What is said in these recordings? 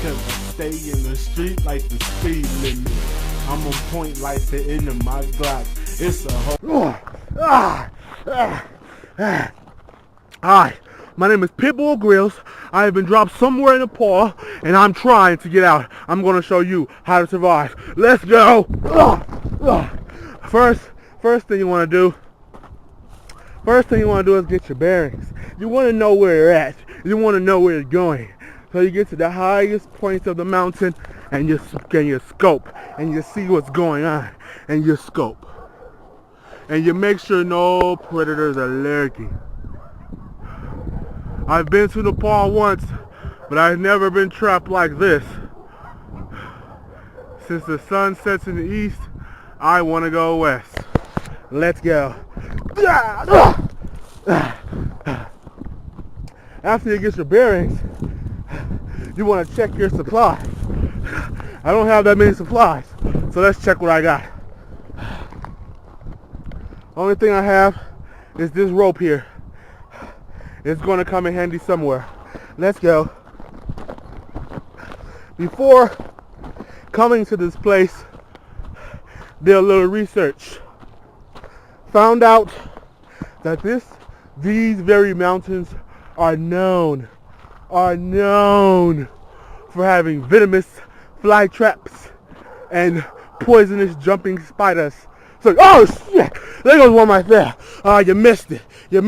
Cause I stay in the street like the speed limit. I'm on point like the end of my Glock. It's a whole... Hi, my name is Pitbull Grills. I have been dropped somewhere in Nepal, and I'm trying to get out. I'm going to show you how to survive. Let's go. First thing you want to do is get your bearings. You want to know where you're at. You want to know where you're going. So you get to the highest points of the mountain, and you scope, and you see what's going on, and you scope, and you make sure no predators are lurking. I've been to Nepal once, but I've never been trapped like this. Since the sun sets in the east, I want to go west. Let's go. After you get your bearings, you want to check your supplies. I don't have that many supplies, so let's check what I got. Only thing I have is this rope here. It's going to come in handy somewhere. Let's go. Before coming to this place, did a little research. Found out that these very mountains are known for having venomous fly traps and poisonous jumping spiders. So, oh shit! There goes one right there. Oh, you missed it. You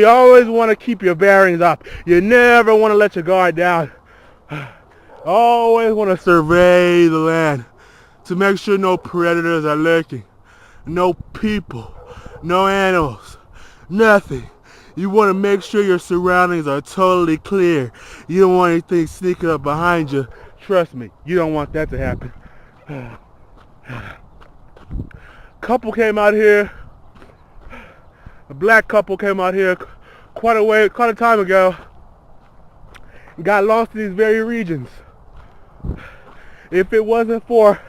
always want to keep your bearings up. You never want to let your guard down. Always want to survey the land to make sure no predators are lurking. No people, no animals, nothing. You want to make sure your surroundings are totally clear. You don't want anything sneaking up behind you. Trust me, you don't want that to happen. Couple came out here. A black couple came out here quite a time ago. Got lost in these very regions. If it wasn't for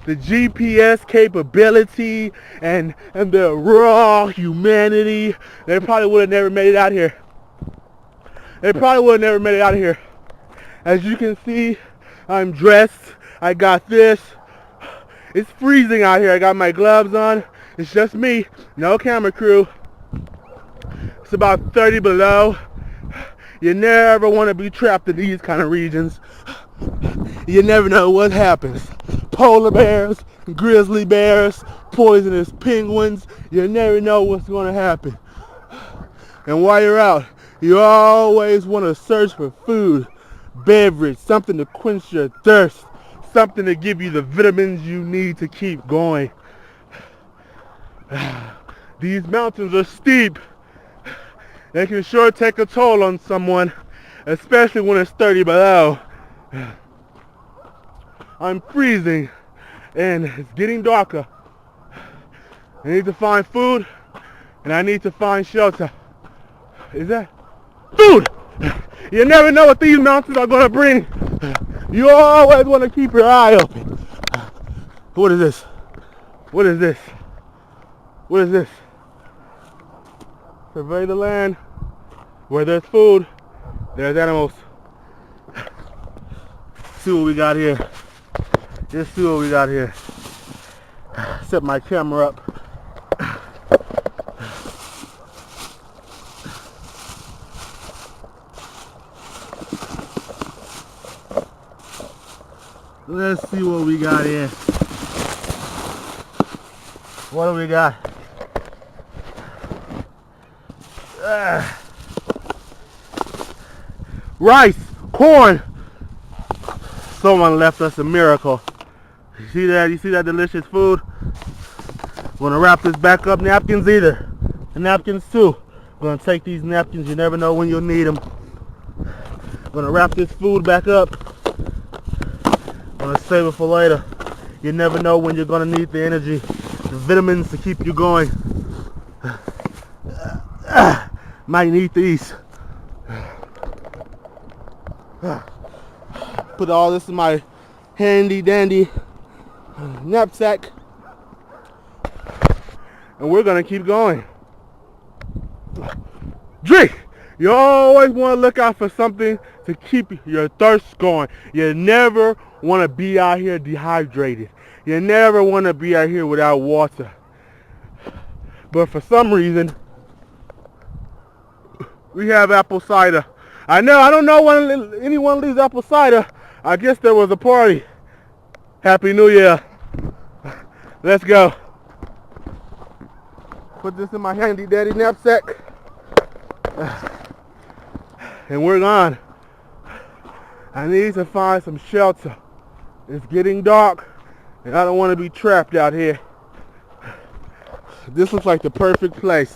the GPS capability and the raw humanity, they probably would have never made it out here. As you can see, I'm dressed. I got this. It's freezing out here. I got my gloves on. It's just me, no camera crew. It's about 30 below. You never want to be trapped in these kind of regions. You never know what happens. Polar bears, grizzly bears, poisonous penguins. You never know what's going to happen. And while you're out, you always want to search for food, beverage, something to quench your thirst, something to give you the vitamins you need to keep going. These mountains are steep. They can sure take a toll on someone, especially when it's 30 below. I'm freezing and it's getting darker. I need to find food and I need to find shelter. Is that food? You never know what these mountains are going to bring. You always want to keep your eye open. What is this? Survey the land. Where there's food, there's animals. See what we got here. Just see what we got here. Set my camera up. Let's see what we got here. What do we got? Rice, corn. Someone left us a miracle. You see that? You see that delicious food? We're gonna wrap this back up. Napkins either. And napkins too. We're gonna take these napkins. You never know when you'll need them. We're gonna wrap this food back up. Gonna save it for later. You never know when you're gonna need the energy, the vitamins to keep you going. Might need these. Put all this in my handy dandy knapsack and we're gonna keep going. Drink! You always want to look out for something to keep your thirst going. You never want to be out here dehydrated. You never want to be out here without water. But for some reason, we have apple cider. I don't know when anyone leaves apple cider. I guess there was a party. Happy New Year. Let's go. Put this in my handy dandy knapsack. And we're gone. I need to find some shelter. It's getting dark and I don't want to be trapped out here. This looks like the perfect place.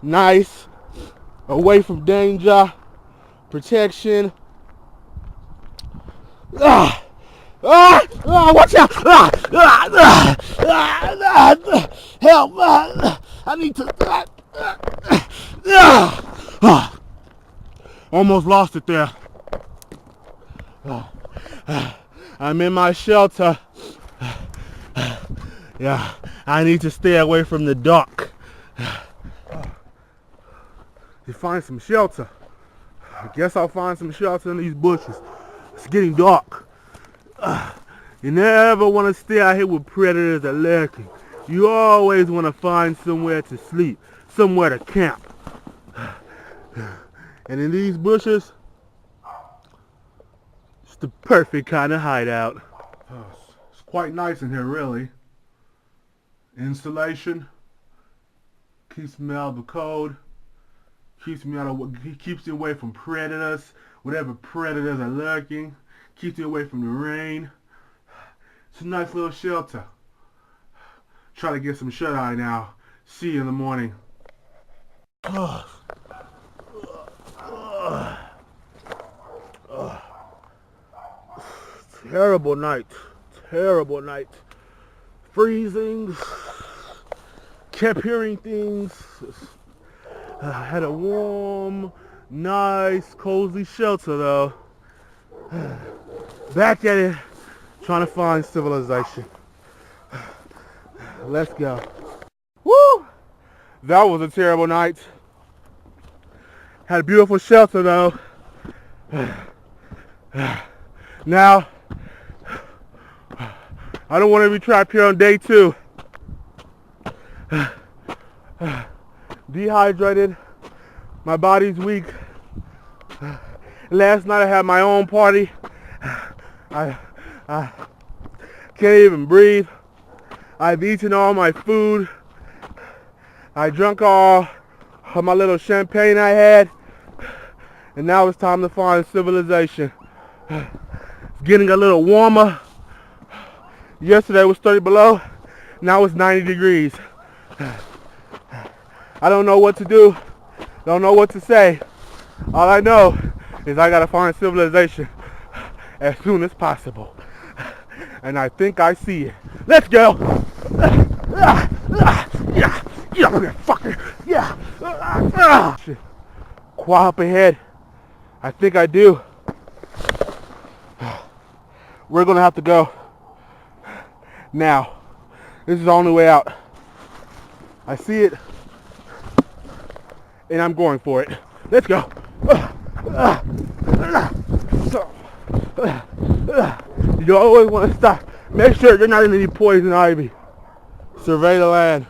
Nice, away from danger, protection. Watch out! Help! I need to. Almost lost it there. I'm in my shelter. Yeah, I need to stay away from the dark. To find some shelter. I guess I'll find some shelter in these bushes. It's getting dark. You never want to stay out here with predators that lurking. You always want to find somewhere to sleep, somewhere to camp. And in these bushes, it's the perfect kind of hideout. It's quite nice in here, really. Insulation keeps me out of the cold, keeps you away from predators, whatever predators are lurking, keeps you away from the rain. It's a nice little shelter. Try to get some shut-eye now. See you in the morning. Terrible night. Terrible night. Freezing. Kept hearing things. Had a warm, nice, cozy shelter though. Back at it, trying to find civilization. Let's go. Woo! That was a terrible night. Had a beautiful shelter though. Now, I don't want to be trapped here on day 2. Dehydrated. My body's weak. Last night I had my own party. I can't even breathe. I've eaten all my food. I drank all of my little champagne I had. And now it's time to find civilization. It's getting a little warmer. Yesterday it was 30 below. Now it's 90 degrees. I don't know what to do. Don't know what to say. All I know is I gotta find civilization as soon as possible. And I think I see it. Let's go! Yeah! Get up here, fucker! Yeah! Shit. Quiet up ahead. I think I do. We're gonna have to go. Now. This is the only way out. I see it. And I'm going for it. Let's go. You always want to stop. Make sure you're not in any poison ivy. Survey the land.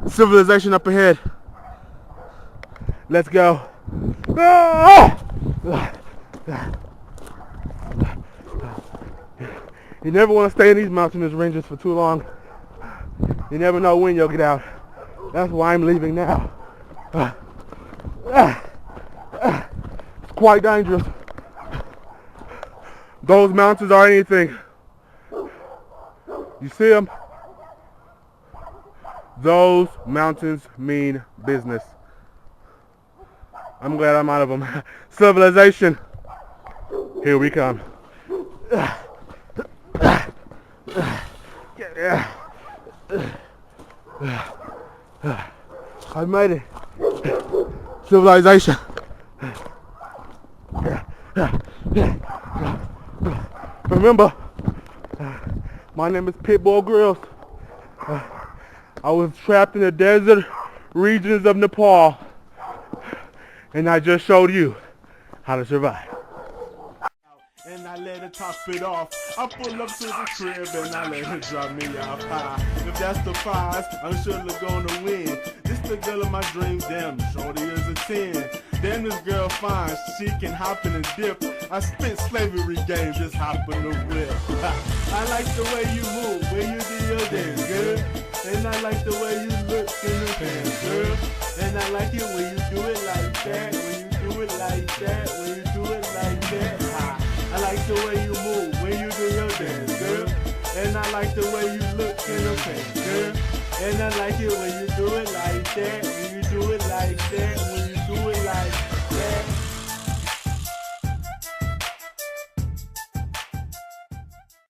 Civilization up ahead. Let's go. You never want to stay in these mountainous ranges for too long. You never know when you'll get out. That's why I'm leaving now. It's quite dangerous. Those mountains are anything. You see them? Those mountains mean business. I'm glad I'm out of them. Civilization. Here we come. I made it. Civilization. Remember, my name is Pitbull Grills. I was trapped in the desert regions of Nepal, and I just showed you how to survive. And I let her top it off. I pull up to the crib and I let her drop me off high. If that's the prize, I'm surely gonna win. This the girl of my dreams, damn, shorty is a 10. Damn, this girl fine, she can hop in and dip. I spent slavery games just hopping the whip. I like the way you move, when you do your dance, girl. And I like the way you look in the pants, girl. And I like it when you do it like that, when you do it like that, when you do it like that. I like the way you move when you do your dance, girl. And I like the way you look in the pants, girl. And I like it when you do it like that, when you do it like that, when you do it like that.